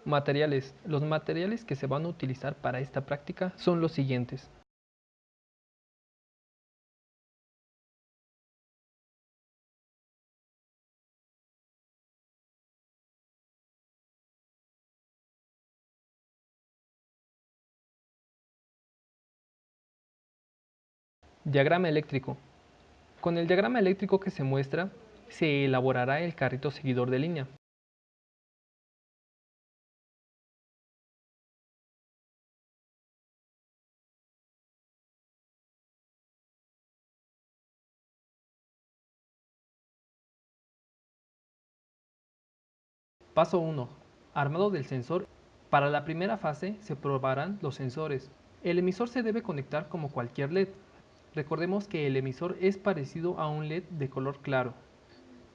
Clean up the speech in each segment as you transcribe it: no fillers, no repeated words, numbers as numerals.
Materiales. Los materiales que se van a utilizar para esta práctica son los siguientes. Diagrama eléctrico. Con el diagrama eléctrico que se muestra, se elaborará el carrito seguidor de línea. Paso 1. Armado del sensor. Para la primera fase se probarán los sensores. El emisor se debe conectar como cualquier LED. Recordemos que el emisor es parecido a un LED de color claro.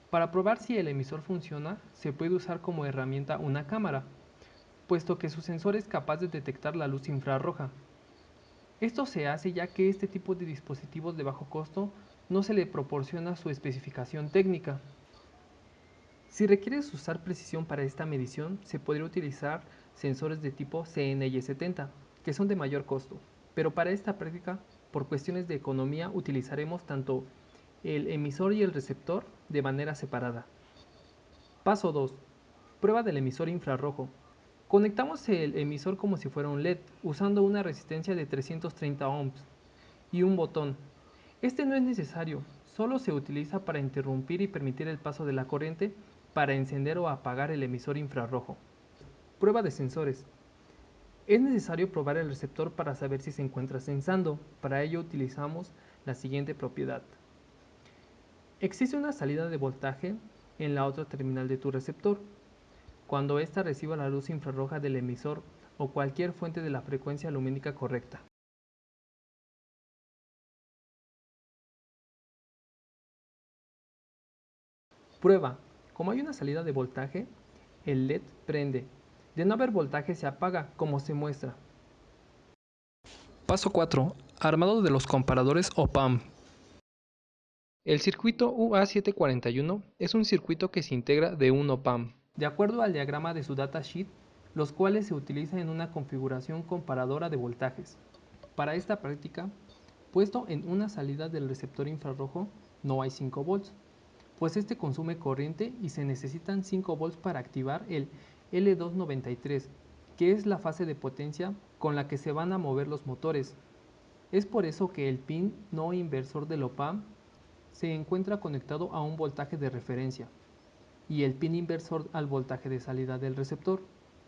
Para probar si el emisor funciona, se puede usar como herramienta una cámara, puesto que su sensor es capaz de detectar la luz infrarroja. Esto se hace ya que este tipo de dispositivos de bajo costo no se le proporciona su especificación técnica. Si requieres usar precisión para esta medición, se podría utilizar sensores de tipo CNY70, que son de mayor costo, pero para esta práctica, por cuestiones de economía, utilizaremos tanto el emisor y el receptor de manera separada. Paso 2. Prueba del emisor infrarrojo. Conectamos el emisor como si fuera un LED, usando una resistencia de 330 ohms y un botón. Este no es necesario, solo se utiliza para interrumpir y permitir el paso de la corriente para encender o apagar el emisor infrarrojo. Prueba de sensores. Es necesario probar el receptor para saber si se encuentra sensando. Para ello utilizamos la siguiente propiedad. Existe una salida de voltaje en la otra terminal de tu receptor. Cuando ésta reciba la luz infrarroja del emisor o cualquier fuente de la frecuencia lumínica correcta. Prueba. Como hay una salida de voltaje, el LED prende. De no haber voltaje se apaga, como se muestra. Paso 4. Armado de los comparadores OPAMP. El circuito UA741 es un circuito que se integra de un OPAMP, de acuerdo al diagrama de su datasheet, los cuales se utilizan en una configuración comparadora de voltajes. Para esta práctica, puesto en una salida del receptor infrarrojo, no hay 5 volts, pues este consume corriente y se necesitan 5 volts para activar el L293, que es la fase de potencia con la que se van a mover los motores. Es por eso que el pin no inversor del OPAMP se encuentra conectado a un voltaje de referencia y el pin inversor al voltaje de salida del receptor.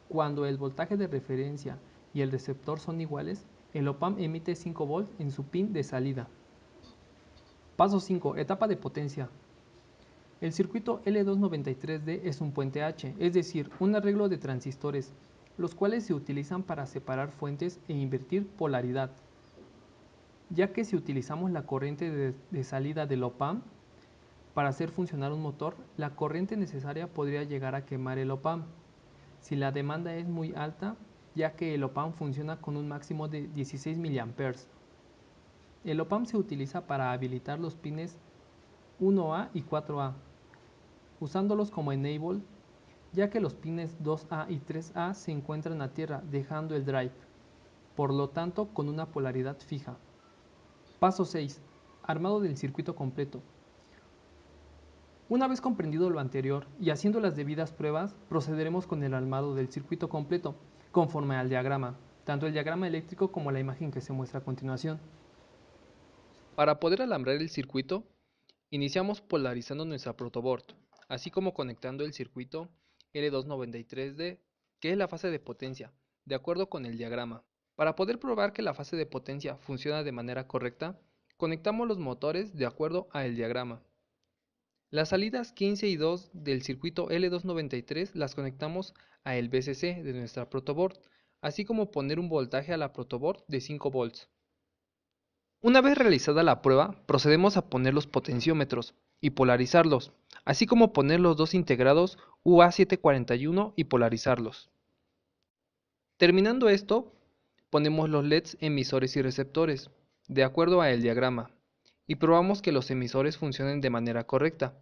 Cuando el voltaje de referencia y el receptor son iguales, el OPAMP emite 5 volts en su pin de salida. Paso 5. Etapa de potencia. El circuito L293D es un puente H, es decir, un arreglo de transistores, los cuales se utilizan para separar fuentes e invertir polaridad. Ya que si utilizamos la corriente de salida del OPAMP para hacer funcionar un motor, la corriente necesaria podría llegar a quemar el OPAMP. Si la demanda es muy alta, ya que el OPAMP funciona con un máximo de 16 mA. El OPAMP se utiliza para habilitar los pines 1A y 4A, usándolos como enable, ya que los pines 2A y 3A se encuentran a tierra, dejando el drive, por lo tanto con una polaridad fija. Paso 6. Armado del circuito completo. Una vez comprendido lo anterior y haciendo las debidas pruebas, procederemos con el armado del circuito completo, conforme al diagrama, tanto el diagrama eléctrico como la imagen que se muestra a continuación. Para poder alambrar el circuito, iniciamos polarizando nuestra protoboard, así como conectando el circuito L293D, que es la fase de potencia, de acuerdo con el diagrama. Para poder probar que la fase de potencia funciona de manera correcta, conectamos los motores de acuerdo al diagrama. Las salidas 15 y 2 del circuito L293 las conectamos a el VCC de nuestra protoboard, así como poner un voltaje a la protoboard de 5 volts. Una vez realizada la prueba, procedemos a poner los potenciómetros y polarizarlos, así como poner los dos integrados UA741 y polarizarlos. Terminando esto, ponemos los LEDs emisores y receptores, de acuerdo a el diagrama, y probamos que los emisores funcionen de manera correcta,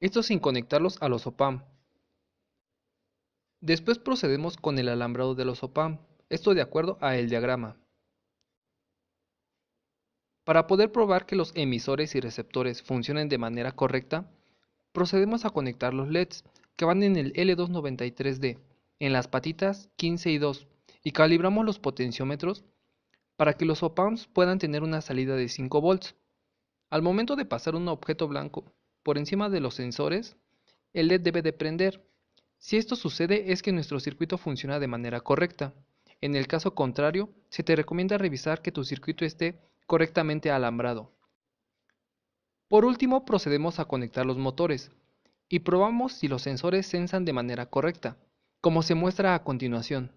esto sin conectarlos a los OPAMP. Después procedemos con el alambrado de los OPAM, esto de acuerdo a el diagrama. Para poder probar que los emisores y receptores funcionen de manera correcta, procedemos a conectar los LEDs que van en el L293D, en las patitas 15 y 2, y calibramos los potenciómetros para que los OPAMs puedan tener una salida de 5 volts. Al momento de pasar un objeto blanco por encima de los sensores, el LED debe de prender. Si esto sucede es que nuestro circuito funciona de manera correcta. En el caso contrario, se te recomienda revisar que tu circuito esté correctamente alambrado. Por último, procedemos a conectar los motores y probamos si los sensores sensan de manera correcta, como se muestra a continuación.